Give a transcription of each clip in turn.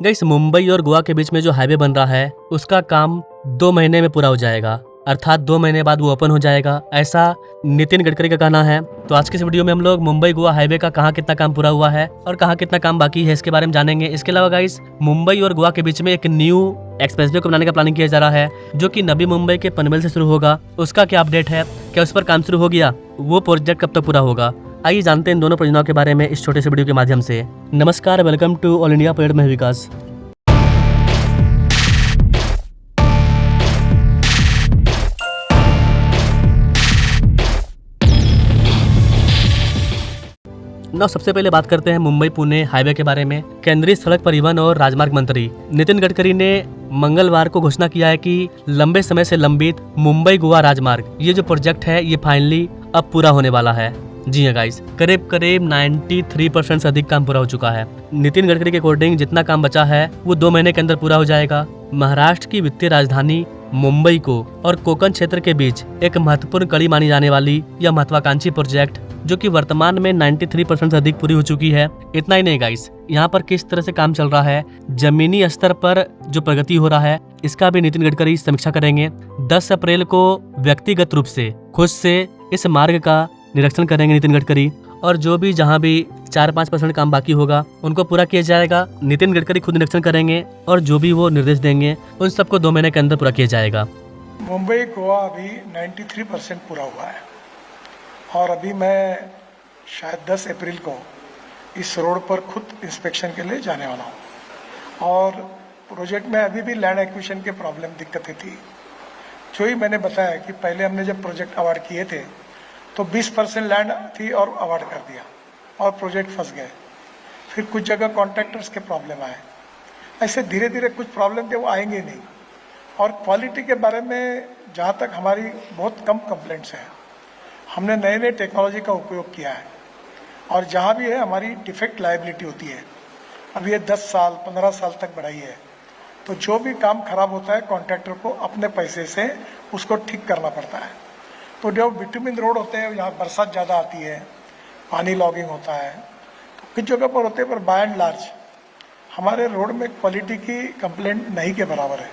Guys, Mumbai और गोवा के बीच में जो हाईवे बन रहा है उसका काम 2 महीने में पूरा हो जाएगा, अर्थात 2 महीने बाद वो ओपन हो जाएगा, ऐसा नितिन गडकरी का कहना है। तो आज की इस वीडियो में हम लोग मुंबई गोवा हाईवे का कहाँ कितना काम पूरा हुआ है और कहाँ कितना काम बाकी है इसके बारे में जानेंगे। इसके अलावा गाइस, मुंबई और गोवा के बीच में एक न्यू एक्सप्रेसवे को बनाने का प्लानिंग किया जा रहा है जो कि नवी मुंबई के पनवेल से शुरू होगा। उसका क्या अपडेट है, क्या उस पर काम शुरू हो गया, वो प्रोजेक्ट कब तक पूरा होगा, आइए जानते हैं इन दोनों परियोजनाओं के बारे में इस छोटे से वीडियो के माध्यम से। नमस्कार, welcome to all India project में विकास। सबसे पहले बात करते हैं मुंबई पुणे हाईवे के बारे में। केंद्रीय सड़क परिवहन और राजमार्ग मंत्री नितिन गडकरी ने मंगलवार को घोषणा किया है कि लंबे समय से लंबित मुंबई गोवा राजमार्ग ये जो प्रोजेक्ट है ये फाइनली अब पूरा होने वाला है। जी हाँ गाइस, करीब 93% से अधिक काम पूरा हो चुका है। नितिन गडकरी के अकॉर्डिंग जितना काम बचा है वो 2 महीने के अंदर पूरा हो जाएगा। महाराष्ट्र की वित्तीय राजधानी मुंबई को और कोंकण क्षेत्र के बीच एक महत्वपूर्ण कड़ी मानी जाने वाली यह महत्वाकांक्षी प्रोजेक्ट जो कि वर्तमान में 93% से अधिक पूरी हो चुकी है। इतना ही नहीं गाइस, यहाँ पर किस तरह से काम चल रहा है, जमीनी स्तर पर जो प्रगति हो रहा है, इसका भी नितिन गडकरी समीक्षा करेंगे। 10 अप्रैल को व्यक्तिगत रूप से खुद से इस मार्ग का निरीक्षण करेंगे नितिन गडकरी, और जो भी जहाँ भी 4-5% काम बाकी होगा उनको पूरा किया जाएगा। नितिन गडकरी खुद निरीक्षण करेंगे और जो भी वो निर्देश देंगे उन सबको 2 महीने के अंदर पूरा किया जाएगा। मुंबई गोवा अभी 93% पूरा हुआ है और अभी मैं शायद 10 अप्रैल को इस रोड पर खुद इंस्पेक्शन के लिए जाने वाला हूँ। और प्रोजेक्ट में अभी भी लैंड एक्विजिशन के प्रॉब्लम दिक्कतें थी, जो ही मैंने बताया कि पहले हमने जब प्रोजेक्ट अवार्ड किए थे तो 20% लैंड थी और अवार्ड कर दिया और प्रोजेक्ट फंस गए। फिर कुछ जगह कॉन्ट्रैक्टर्स के प्रॉब्लम आए, ऐसे धीरे धीरे कुछ प्रॉब्लम थे वो आएंगे नहीं। और क्वालिटी के बारे में जहाँ तक हमारी बहुत कम कंप्लेंट्स हैं, हमने नए नए टेक्नोलॉजी का उपयोग किया है और जहाँ भी है हमारी डिफेक्ट लायबिलिटी होती है, अब ये 10 साल 15 साल तक बढ़ाई है। तो जो भी काम खराब होता है कॉन्ट्रैक्टर को अपने पैसे से उसको ठीक करना पड़ता है। तो जो बिटुमिन रोड होते हैं यहाँ बरसात ज़्यादा आती है, पानी लॉगिंग होता है, तो कुछ जगह पर होते हैं, पर बाय एंड लार्ज हमारे रोड में क्वालिटी की कंप्लेंट नहीं के बराबर है।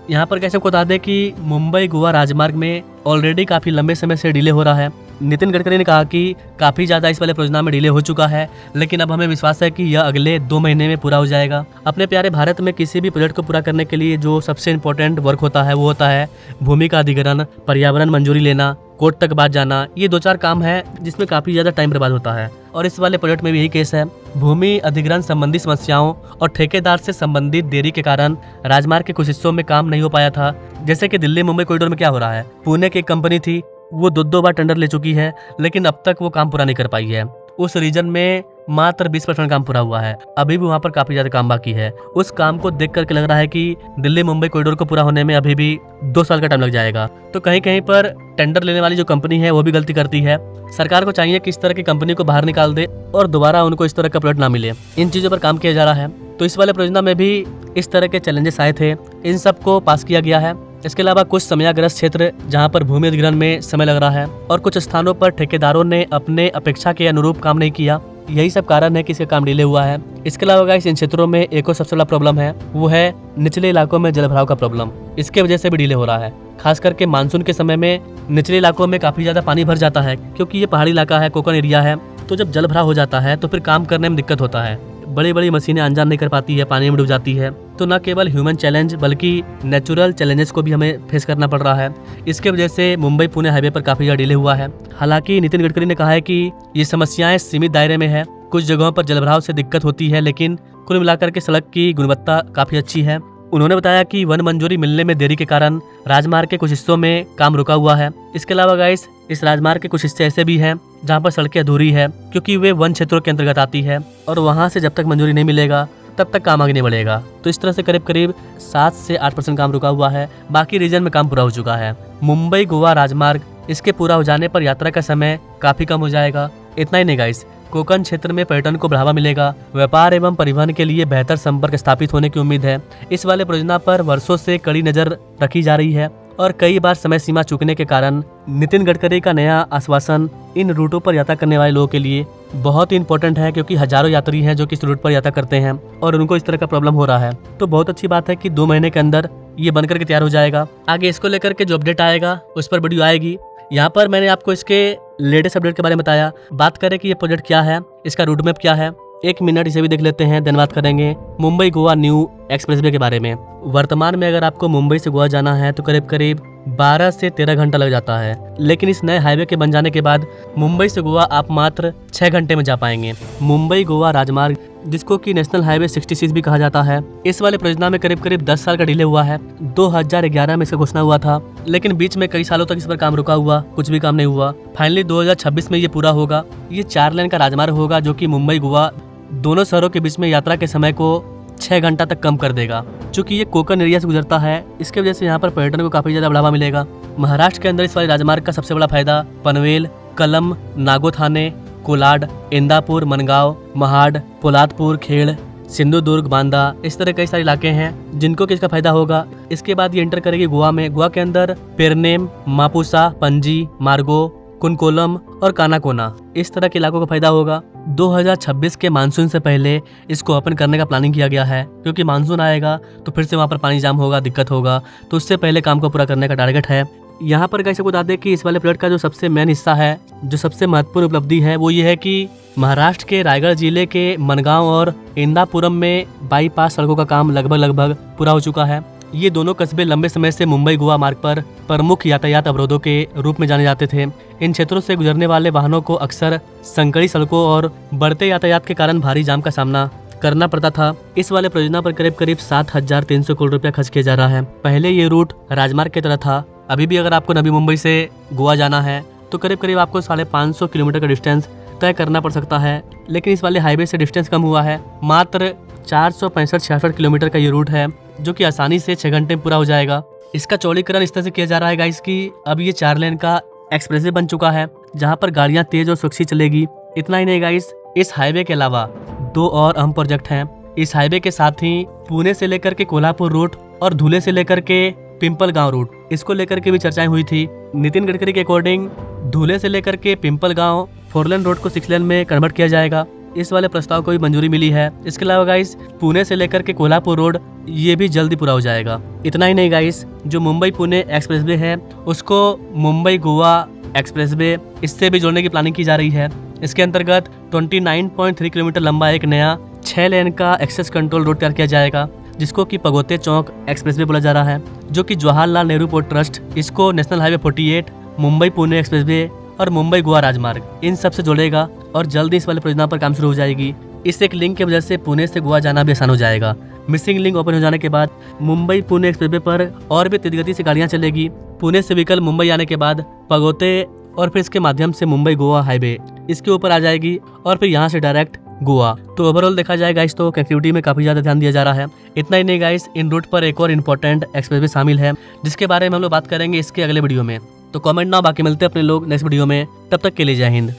यहाँ पर कैसे बता दें कि मुंबई गोवा राजमार्ग में ऑलरेडी काफ़ी लंबे समय से डिले हो रहा है। नितिन गडकरी ने कहा कि काफ़ी ज़्यादा इस वाले परियोजना में डिले हो चुका है, लेकिन अब हमें विश्वास है कि यह अगले 2 महीने में पूरा हो जाएगा। अपने प्यारे भारत में किसी भी प्रोजेक्ट को पूरा करने के लिए जो सबसे इम्पोर्टेंट वर्क होता है वो होता है भूमि का अधिग्रहण, पर्यावरण मंजूरी लेना, कोर्ट तक बात जाना। ये 2-4 काम है जिसमें काफ़ी ज़्यादा टाइम बर्बाद होता है और इस वाले प्रोजेक्ट में भी यही केस है। भूमि अधिग्रहण संबंधी समस्याओं और ठेकेदार से संबंधित देरी के कारण राजमार्ग के कुछ हिस्सों में काम नहीं हो पाया था। जैसे कि दिल्ली मुंबई कॉरिडोर में क्या हो रहा है, पुणे की एक कंपनी थी, वो 2 बार टेंडर ले चुकी है लेकिन अब तक वो काम पूरा नहीं कर पाई है। उस रीजन में मात्र 20% काम पूरा हुआ है, अभी भी वहाँ पर काफी ज्यादा काम बाकी है। उस काम को देख करके लग रहा है कि दिल्ली मुंबई कॉरिडोर को पूरा होने में अभी भी 2 साल का टाइम लग जाएगा। तो कहीं कहीं पर टेंडर लेने वाली जो कंपनी है वो भी गलती करती है। सरकार को चाहिए कि इस तरह की कंपनी को बाहर निकाल दे और दोबारा उनको इस तरह का प्रोजेक्ट ना मिले। इन चीजों पर काम किया जा रहा है। तो इस वाले परियोजना में भी इस तरह के चैलेंजेस आए थे, इन सबको पास किया गया है। इसके अलावा कुछ समयाग्रस्त क्षेत्र जहां पर भूमि अधिग्रहण में समय लग रहा है और कुछ स्थानों पर ठेकेदारों ने अपने अपेक्षा के अनुरूप काम नहीं किया, यही सब कारण है कि इसका काम डिले हुआ है। इसके अलावा गाइस, इन क्षेत्रों में एक और सबसे बड़ा प्रॉब्लम है, वो है निचले इलाकों में जलभराव का प्रॉब्लम। इसके वजह से भी डिले हो रहा है। खास करके मानसून के समय में निचले इलाकों में काफी ज्यादा पानी भर जाता है, क्योंकि ये पहाड़ी इलाका है, कोंकण एरिया है। तो जब जलभराव हो जाता है तो फिर काम करने में दिक्कत होता है, बड़ी बड़ी मशीनें अनजान नहीं कर पाती है, पानी में डूब जाती है। तो न केवल ह्यूमन चैलेंज बल्कि नेचुरल चैलेंजेस को भी हमें फेस करना पड़ रहा है। इसके वजह से मुंबई पुणे हाईवे पर काफी ज्यादा डिले हुआ है। हालांकि नितिन गडकरी ने कहा है कि ये समस्याएं सीमित दायरे में है, कुछ जगहों पर जलभराव से दिक्कत होती है, लेकिन कुल मिलाकर के सड़क की गुणवत्ता काफी अच्छी है। उन्होंने बताया कि वन मंजूरी मिलने में देरी के कारण राजमार्ग के कुछ हिस्सों में काम रुका हुआ है। इसके अलावा गाइस, इस राजमार्ग के कुछ हिस्से ऐसे भी हैं जहां पर सड़कें अधूरी है, क्योंकि वे वन क्षेत्रों के अंतर्गत आती है और वहां से जब तक मंजूरी नहीं मिलेगा तब तक काम आगे नहीं बढ़ेगा। तो इस तरह से करीब 7 से 8% काम रुका हुआ है, बाकी रीजन में काम पूरा हो चुका है। मुंबई गोवा राजमार्ग, इसके पूरा हो जाने पर यात्रा का समय काफी कम हो जाएगा। इतना ही नहीं गाइस, कोंकण क्षेत्र में पर्यटन को बढ़ावा मिलेगा, व्यापार एवं परिवहन के लिए बेहतर संपर्क स्थापित होने की उम्मीद है। इस वाले परियोजना पर वर्षों से कड़ी नजर रखी जा रही है और कई बार समय सीमा चूकने के कारण नितिन गडकरी का नया आश्वासन इन रूटों पर यात्रा करने वाले लोगों के लिए बहुत ही इंपॉर्टेंट है, क्योंकि हजारों यात्री हैं जो कि इस रूट पर यात्रा करते हैं और उनको इस तरह का प्रॉब्लम हो रहा है। तो बहुत अच्छी बात है कि 2 महीने के अंदर ये बनकर के तैयार हो जाएगा। आगे इसको लेकर के जो अपडेट आएगा उस पर वीडियो आएगी। यहाँ पर मैंने आपको इसके लेटेस्ट अपडेट के बारे में बताया। बात करें कि ये प्रोजेक्ट क्या है, इसका रूट मैप क्या है, 1 मिनट इसे भी देख लेते हैं। देन बात करेंगे मुंबई गोवा न्यू एक्सप्रेसवे के बारे में। वर्तमान में अगर आपको मुंबई से गोवा जाना है तो करीब करीब 12 से 13 घंटा लग जाता है, लेकिन इस नए हाईवे के बन जाने के बाद मुंबई से गोवा आप मात्र 6 घंटे में जा पाएंगे। मुंबई गोवा राजमार्ग, जिसको कि नेशनल हाईवे 66 भी कहा जाता है, इस वाले परियोजना में करीब करीब 10 साल का डिले हुआ है। 2011 में इसका घोषणा हुआ था, लेकिन बीच में कई सालों तक इस पर काम रुका हुआ, कुछ भी काम नहीं हुआ। फाइनली 2026 में ये पूरा होगा। ये 4 लेन का राजमार्ग होगा जो कि मुंबई गोवा दोनों शहरों के बीच में यात्रा के समय को 6 घंटा तक कम कर देगा। चूंकि ये कोकन एरिया से गुजरता है, इसके वजह से यहाँ पर पर्यटन को काफी ज्यादा बढ़ावा मिलेगा। महाराष्ट्र के अंदर इस वाले राजमार्ग का सबसे बड़ा फायदा पनवेल, कलम, नागोथाने, कोलाड, इंदापुर, मनगांव, महाड, पोलादपुर, खेड़, सिंधुदुर्ग, बांदा, इस तरह कई सारे इलाके हैं जिनको कि इसका फायदा होगा। इसके बाद ये एंटर करेगी गोवा में। गोवा के अंदर पेरनेम, मापुसा, पणजी, मार्गो, कुनकोलम और कानाकोना, इस तरह के इलाकों का फायदा होगा। 2026 के मानसून से पहले इसको ओपन करने का प्लानिंग किया गया है, क्योंकि मानसून आएगा तो फिर से वहाँ पर पानी जाम होगा, दिक्कत होगा, तो उससे पहले काम को पूरा करने का टारगेट है। यहाँ पर कैसे बता दें कि इस वाले प्रोजेक्ट का जो सबसे मेन हिस्सा है, जो सबसे महत्वपूर्ण उपलब्धि है, वो ये है कि महाराष्ट्र के रायगढ़ जिले के मनगांव और इंदापुरम में बाईपास सड़कों का काम लगभग पूरा हो चुका है। ये दोनों कस्बे लंबे समय से मुंबई गोवा मार्ग पर प्रमुख यातायात अवरोधों के रूप में जाने जाते थे। इन क्षेत्रों से गुजरने वाले वाहनों को अक्सर संकरी सड़कों और बढ़ते यातायात के कारण भारी जाम का सामना करना पड़ता था। इस वाले परियोजना पर करीब करीब 7,300 करोड़ रुपया खर्च किया जा रहा है। पहले ये रूट राजमार्ग की तरह था। अभी भी अगर आपको नवी मुंबई से गोवा जाना है तो करीब करीब आपको 550 किलोमीटर का डिस्टेंस तय करना पड़ सकता है, लेकिन इस वाले हाईवे से डिस्टेंस कम हुआ है। मात्र 465-66 किलोमीटर का ये रूट है, जो कि आसानी से 6 घंटे में पूरा हो जाएगा। इसका चौड़ीकरण इस तरह से किया जा रहा है गाइस कि अब ये 4 लेन का एक्सप्रेसवे बन चुका है, जहां पर गाड़ियां तेज और सुरक्षित चलेगी। इतना ही नहीं गाइस, इस हाईवे के अलावा 2 और अहम प्रोजेक्ट हैं। इस हाईवे के साथ ही पुणे से लेकर के कोल्हापुर रूट और धुले से लेकर के पिंपल गांव रूट, इसको लेकर के भी चर्चाएं हुई थी। नितिन गडकरी के अकॉर्डिंग धुले से लेकर के पिंपल गांव 4 लेन रोड को 6 लेन में कन्वर्ट किया जाएगा। इस वाले प्रस्ताव को भी मंजूरी मिली है। इसके अलावा गाइस पुणे से लेकर के कोल्हापुर रोड, ये भी जल्दी पूरा हो जाएगा। इतना ही नहीं गाइस, जो मुंबई पुणे एक्सप्रेसवे है उसको मुंबई गोवा एक्सप्रेसवे, इससे भी जोड़ने की प्लानिंग की जा रही है। इसके अंतर्गत 29.3 किलोमीटर लंबा एक नया 6 लेन का एक्सेस कंट्रोल रोड तैयार किया जाएगा, जिसको कि पगोते चौक एक्सप्रेसवे बोला जा रहा है, जो कि जवाहरलाल नेहरू पोर्ट ट्रस्ट इसको national highway 48, Mumbai Pune expressway और मुंबई गोवा राजमार्ग, इन सब से जोड़ेगा और जल्दी इस वाले परियोजना पर काम शुरू हो जाएगी। इस एक लिंक की वजह से पुणे से गोवा जाना भी आसान हो जाएगा। मिसिंग लिंक ओपन हो जाने के बाद मुंबई पुणे एक्सप्रेसवे पर और भी तेज गति से गाड़ियां चलेगी। पुणे से व्हीकल मुंबई आने के बाद पगोते और फिर इसके माध्यम से मुंबई गोवा हाईवे इसके ऊपर आ जाएगी और फिर यहाँ से डायरेक्ट गोवा। तो ओवरऑल देखा जाए गाइस तो कनेक्टिविटी में काफी ज्यादा ध्यान दिया जा रहा है। इतना ही नहीं गाइस, इन रूट पर एक और इम्पोर्टेंट एक्सप्रेसवे शामिल है, जिसके बारे में हम लोग बात करेंगे इसके अगले वीडियो में। तो कमेंट ना, बाकी मिलते हैं अपने लोग नेक्स्ट वीडियो में। तब तक के लिए जय हिंद।